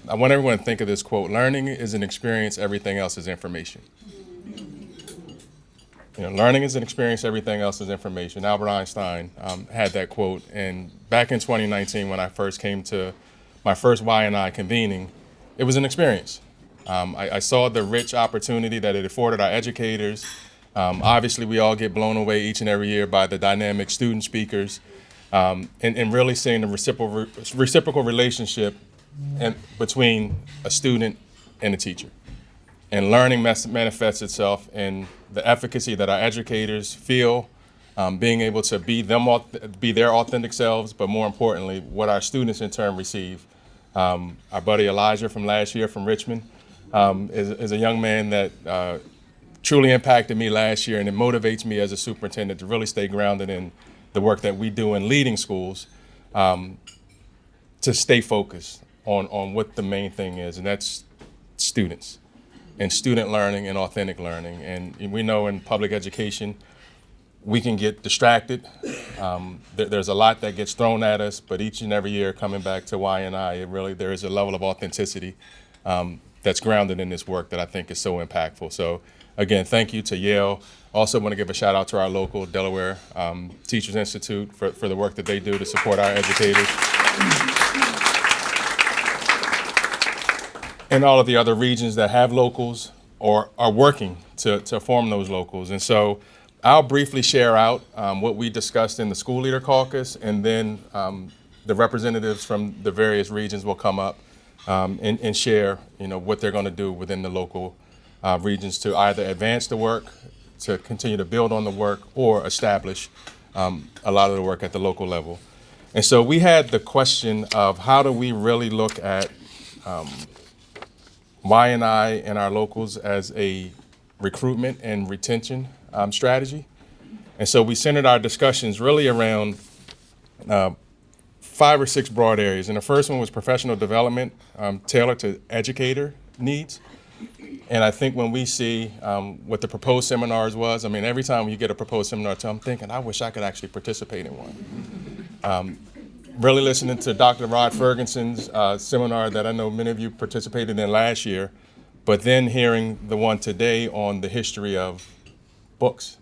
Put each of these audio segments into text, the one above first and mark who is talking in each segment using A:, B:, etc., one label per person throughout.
A: I want everyone to think of this quote: learning is an experience, everything else is information. Learning is an experience, everything else is information. Albert Einstein had that quote, and back in 2019 when I first came to my first Y&I convening, it was an experience. I saw the rich opportunity that it afforded our educators. Obviously, we all get blown away each and every year by the dynamic student speakers, and really seeing the reciprocal relationship between a student and a teacher. And learning manifests itself in the efficacy that our educators feel, being able to be their authentic selves, but more importantly, what our students in turn receive. Our buddy Elijah from last year from Richmond is a young man that truly impacted me last year, and it motivates me as a superintendent to really stay grounded in the work that we do in leading schools, to stay focused on what the main thing is, and that's students and student learning and authentic learning. And we know in public education, we can get distracted. There's a lot that gets thrown at us, but each and every year coming back to Y&I, there is a level of authenticity that's grounded in this work that I think is so impactful. So again, thank you to Yale. Also want to give a shout out to our local Delaware Teachers Institute for the work that they do to support our educators. And all of the other regions that have locals or are working to form those locals. And so I'll briefly share out what we discussed in the School Leader Caucus, and then the representatives from the various regions will come up and share what they're going to do within the local regions to either advance the work, to continue to build on the work, or establish a lot of the work at the local level. And so we had the question of how do we really look at Y&I and our locals as a recruitment and retention strategy. And so we centered our discussions really around 5 or 6 broad areas. And the first one was professional development tailored to educator needs. And I think when we see what the proposed seminars was, I mean, every time you get a proposed seminar, I'm thinking, I wish I could actually participate in one. Really listening to Dr. Rod Ferguson's seminar that I know many of you participated in last year, but then hearing the one today on the history of books,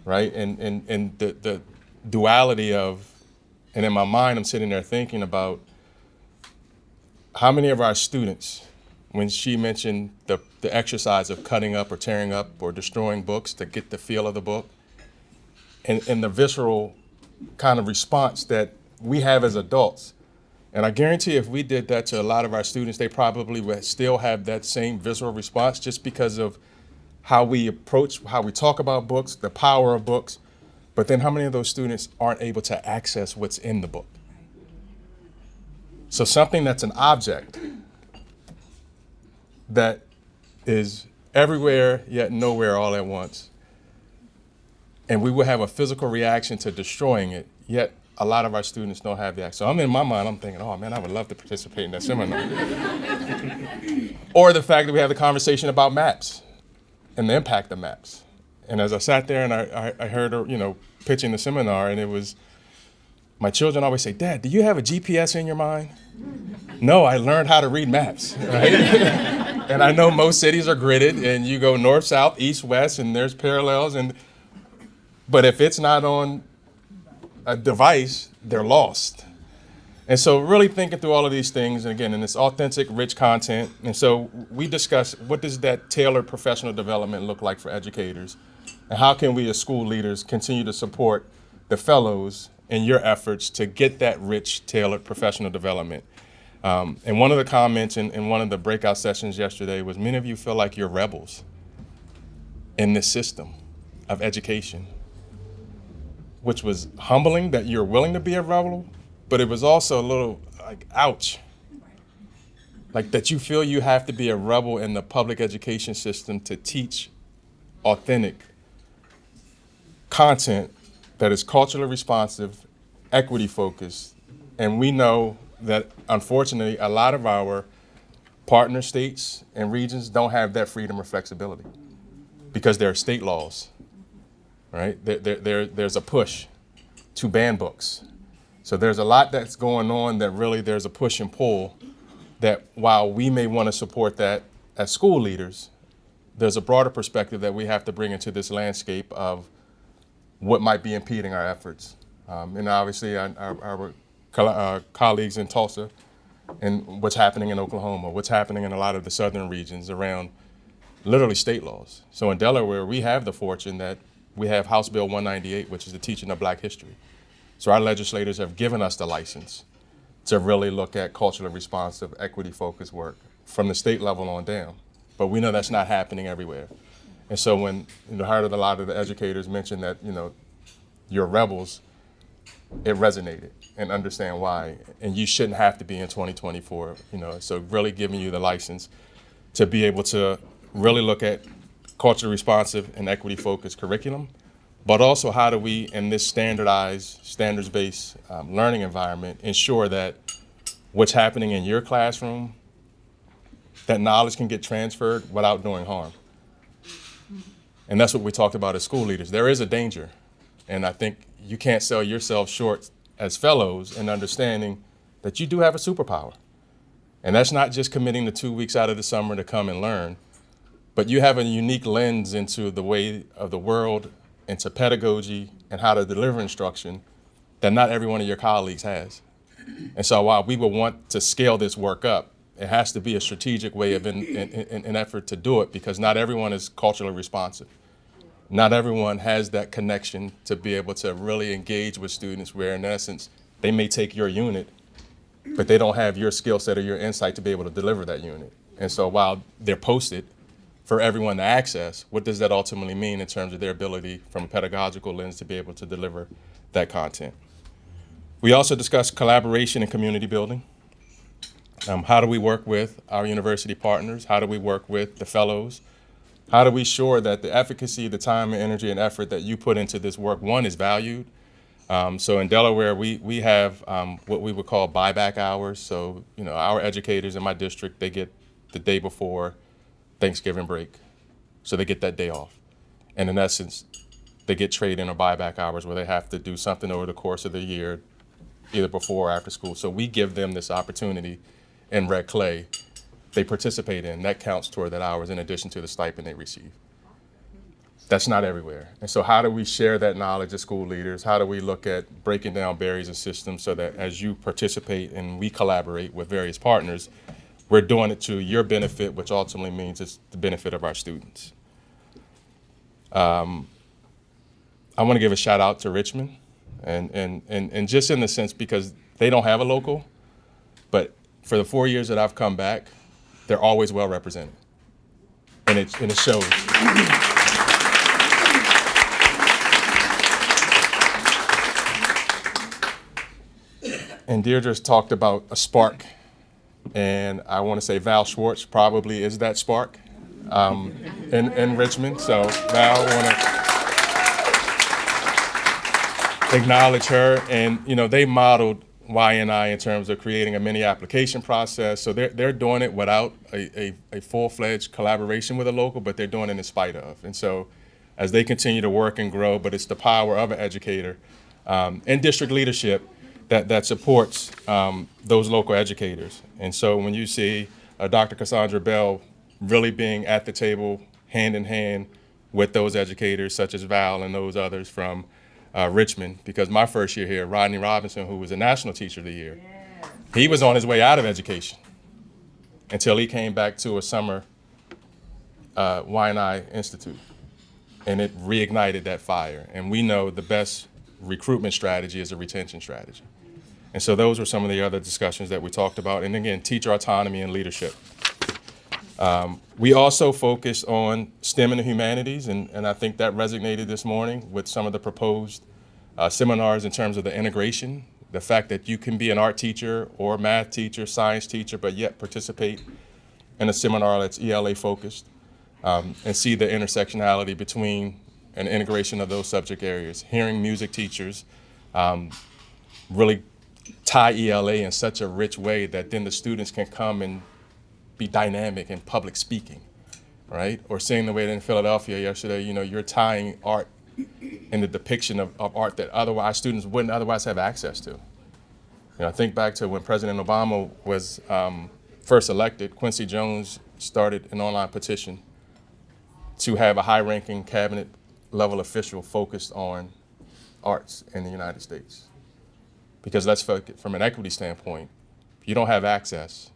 A: right? And the duality of, and in my mind, I'm sitting there thinking about how many of our students, when she mentioned the exercise of cutting up or tearing up or destroying books to get the feel of the book, and the visceral kind of response that we have as adults. And I guarantee if we did that to a lot of our students, they probably would still have that same visceral response just because of how we approach, how we talk about books, the power of books. But then how many of those students aren't able to access what's in the book? So something that's an object that is everywhere yet nowhere all at once, and we will have a physical reaction to destroying it, yet a lot of our students don't have that. So in my mind, I'm thinking, oh man, I would love to participate in that seminar. Or the fact that we have the conversation about maps and the impact of maps. And as I sat there and I heard her, pitching the seminar, and it was, my children always say, Dad, do you have a GPS in your mind? No, I learned how to read maps, right? And I know most cities are gridded, and you go north, south, east, west, and there's parallels. But if it's not on a device, they're lost. And so really thinking through all of these things, and again, in this authentic, rich content. And so we discussed, what does that tailored professional development look like for educators? And how can we as school leaders continue to support the fellows in your efforts to get that rich, tailored professional development? And one of the comments in one of the breakout sessions yesterday was, many of you feel like you're rebels in this system of education, which was humbling that you're willing to be a rebel, but it was also a little like, ouch. Like that you feel you have to be a rebel in the public education system to teach authentic content that is culturally responsive, equity focused. And we know that unfortunately, a lot of our partner states and regions don't have that freedom or flexibility because there are state laws. Right? There's a push to ban books. So there's a lot that's going on that really there's a push and pull that while we may want to support that as school leaders, there's a broader perspective that we have to bring into this landscape of what might be impeding our efforts. And obviously our colleagues in Tulsa and what's happening in Oklahoma, what's happening in a lot of the southern regions around literally state laws. So in Delaware, we have the fortune that we have House Bill 198, which is the teaching of Black history. So our legislators have given us the license to really look at culturally responsive, equity-focused work from the state level on down. But we know that's not happening everywhere. And so when I heard a lot of the educators mention that, you're rebels, it resonated and understand why. And you shouldn't have to be in 2024, so really giving you the license to be able to really look at culturally responsive and equity-focused curriculum, but also how do we, in this standardized, standards-based learning environment, ensure that what's happening in your classroom, that knowledge can get transferred without doing harm. And that's what we talked about as school leaders. There is a danger, and I think you can't sell yourself short as fellows in understanding that you do have a superpower. And that's not just committing the 2 weeks out of the summer to come and learn, but you have a unique lens into the way of the world, into pedagogy, and how to deliver instruction that not every one of your colleagues has. And so while we will want to scale this work up, it has to be a strategic way of an effort to do it, because not everyone is culturally responsive. Not everyone has that connection to be able to really engage with students where, in essence, they may take your unit, but they don't have your skill set or your insight to be able to deliver that unit. And so while they're posted for everyone to access, what does that ultimately mean in terms of their ability from a pedagogical lens to be able to deliver that content? We also discussed collaboration and community building. How do we work with our university partners? How do we work with the fellows? How do we ensure that the efficacy, the time and energy and effort that you put into this work, one, is valued? So in Delaware, we have what we would call buyback hours. So, our educators in my district, they get the day before Thanksgiving break. So they get that day off. And in essence, they get trade-in or buyback hours where they have to do something over the course of the year, either before or after school. So we give them this opportunity in Red Clay. They participate in, that counts toward that hours in addition to the stipend they receive. That's not everywhere. And so how do we share that knowledge as school leaders? How do we look at breaking down barriers and systems so that as you participate and we collaborate with various partners, we're doing it to your benefit, which ultimately means it's the benefit of our students. I want to give a shout out to Richmond, and just in the sense because they don't have a local, but for the 4 years that I've come back, they're always well represented, and it shows. And Deirdre's talked about a spark, and I want to say Val Schwartz probably is that spark in Richmond. So Val, I want to acknowledge her, and they modeled Y&I in terms of creating a mini application process. So they're doing it without a full-fledged collaboration with a local, but they're doing it in spite of. And so as they continue to work and grow, but it's the power of an educator and district leadership that supports those local educators. And so when you see Dr. Cassandra Bell really being at the table hand in hand with those educators such as Val and those others from Richmond, because my first year here, Rodney Robinson, who was a National Teacher of the Year, he was on his way out of education until he came back to a summer Y&I Institute, and it reignited that fire. And we know the best recruitment strategy is a retention strategy. And so those were some of the other discussions that we talked about. And again, teacher autonomy and leadership. We also focused on STEM and the humanities, and I think that resonated this morning with some of the proposed seminars in terms of the integration, the fact that you can be an art teacher or math teacher, science teacher, but yet participate in a seminar that's ELA focused, and see the intersectionality between an integration of those subject areas. Hearing music teachers really tie ELA in such a rich way that then the students can come and be dynamic in public speaking, right? Or seeing the way that in Philadelphia yesterday, you're tying art in the depiction of art that otherwise students wouldn't otherwise have access to. I think back to when President Obama was first elected, Quincy Jones started an online petition to have a high-ranking cabinet level official focused on arts in the United States. Because from an equity standpoint, if you don't have access,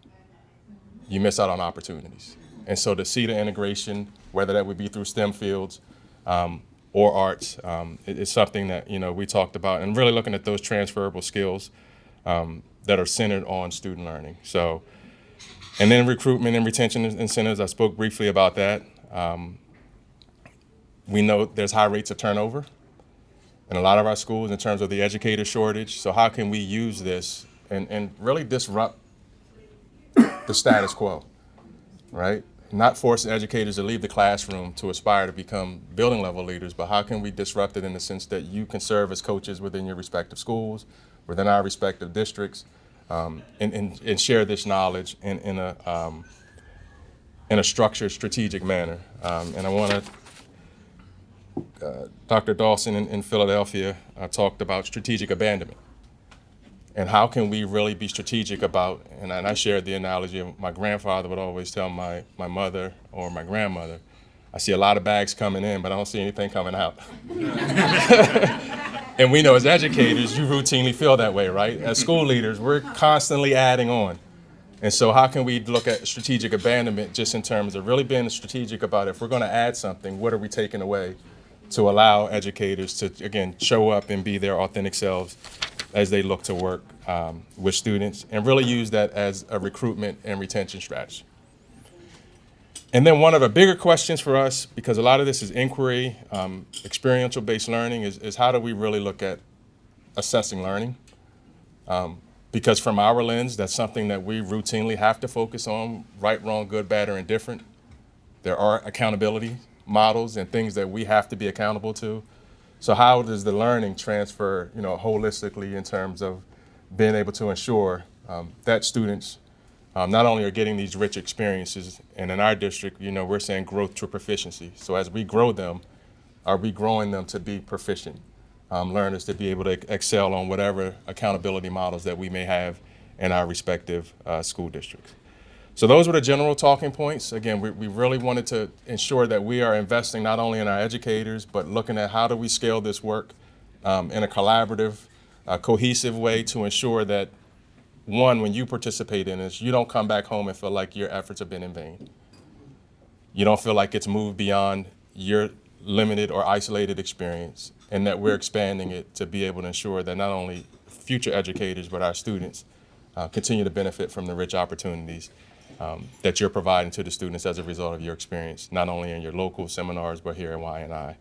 A: you miss out on opportunities. And so to see the integration, whether that would be through STEM fields or arts, it's something that we talked about, and really looking at those transferable skills that are centered on student learning. So, and then recruitment and retention incentives, I spoke briefly about that. We know there's high rates of turnover in a lot of our schools in terms of the educator shortage. So how can we use this and really disrupt the status quo, right? Not force educators to leave the classroom to aspire to become building level leaders, but how can we disrupt it in the sense that you can serve as coaches within your respective schools, within our respective districts, and share this knowledge in a structured, strategic manner. And I want to, Dr. Dawson in Philadelphia talked about strategic abandonment. And how can we really be strategic about, and I shared the analogy of my grandfather would always tell my mother or my grandmother, I see a lot of bags coming in, but I don't see anything coming out. And we know as educators, you routinely feel that way, right? As school leaders, we're constantly adding on. And so how can we look at strategic abandonment just in terms of really being strategic about if we're going to add something, what are we taking away to allow educators to, again, show up and be their authentic selves as they look to work with students, and really use that as a recruitment and retention strategy. And then one of the bigger questions for us, because a lot of this is inquiry, experiential-based learning, is how do we really look at assessing learning? Because from our lens, that's something that we routinely have to focus on, right, wrong, good, bad, or indifferent. There are accountability models and things that we have to be accountable to. So how does the learning transfer, holistically in terms of being able to ensure that students not only are getting these rich experiences, and in our district, we're saying growth to proficiency. So as we grow them, are we growing them to be proficient learners, to be able to excel on whatever accountability models that we may have in our respective school districts? So those were the general talking points. Again, we really wanted to ensure that we are investing not only in our educators, but looking at how do we scale this work in a collaborative, cohesive way to ensure that, one, when you participate in this, you don't come back home and feel like your efforts have been in vain. You don't feel like it's moved beyond your limited or isolated experience, and that we're expanding it to be able to ensure that not only future educators, but our students continue to benefit from the rich opportunities that you're providing to the students as a result of your experience, not only in your local seminars, but here at Y&I.